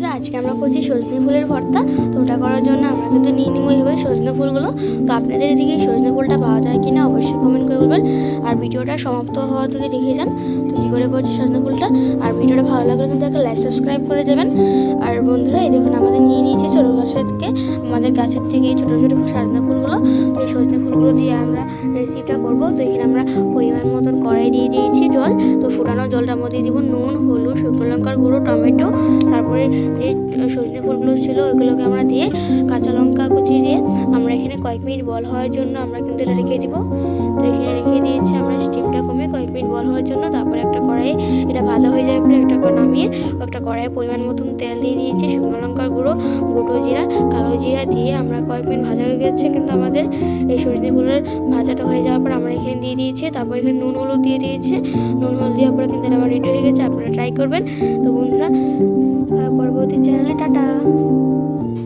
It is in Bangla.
বন্ধুরা, আজকে আমরা করছি সজনে ফুলের ভর্তা। তো ওটা করার জন্য আমরা কিন্তু নিয়ে নিব এইভাবে সজনে ফুলগুলো। তো আপনাদের এদিকে সজনে ফুলটা পাওয়া যায় কিনা অবশ্যই কমেন্ট করে বলবেন। আর ভিডিওটা সমাপ্ত হওয়ার থেকে দেখে যান তো কী করে করছি সজনে ফুলটা। আর ভিডিওটা ভালো লাগলে কিন্তু একটা লাইক সাবস্ক্রাইব করে যাবেন। আর বন্ধুরা, এই দেখুন আমাদের নিয়ে নিয়েছি ছোটো গাছের থেকে, আমাদের গাছের থেকে এই ছোটো ছোটো সজনে ফুলগুলো। তো এই সজনে ফুলগুলো দিয়ে আমরা রেসিপিটা করবো। তো এখানে আমরা পরিমাণ মতন কড়াই দিয়ে দিয়েছি জল। তো ফুটানো জলটার মধ্যে দিব নুন, হলুদ, শুকনো লঙ্কার গুঁড়ো, টমেটো, তারপরে যে সজনে ফুলগুলো ছিল ওইগুলোকে আমরা দিয়ে কাঁচা লঙ্কা কুচিয়ে দিয়ে আমরা এখানে কয়েক মিনিট বল হওয়ার জন্য আমরা কিন্তু এটা রেখে দিব। তো এখানে রেখে দিয়েছি আমরা স্টিমটা কমে কয়েক মিনিট বল হওয়ার জন্য। তারপরে একটা কড়াইয়ে এটা ভাজা হয়ে যাবে পরে একটা নামিয়ে একটা কড়াইয়ে পরিমাণ মতন তেল দিয়ে দিয়েছি, শুকনো লঙ্কার গুঁড়ো, গোটো জিরা, কালো জিরা দিয়ে আমরা কয়েক মিনিট ভাজা হয়ে গেছে কিন্তু আমাদের এই সজনে ফুলের ভাজাটা হয়ে যাওয়ার পর আমরা এখানে দিয়ে দিয়েছি। তারপর এখানে নুন হলুদ দিয়ে দিয়েছি। নুন হলুদ দেওয়ার পরে কিন্তু এটা আমার রেডি হয়ে গেছে। আপনারা ট্রাই করবেন। তো বন্ধুরা, পরবর্তী চ্যানেলে টাটা।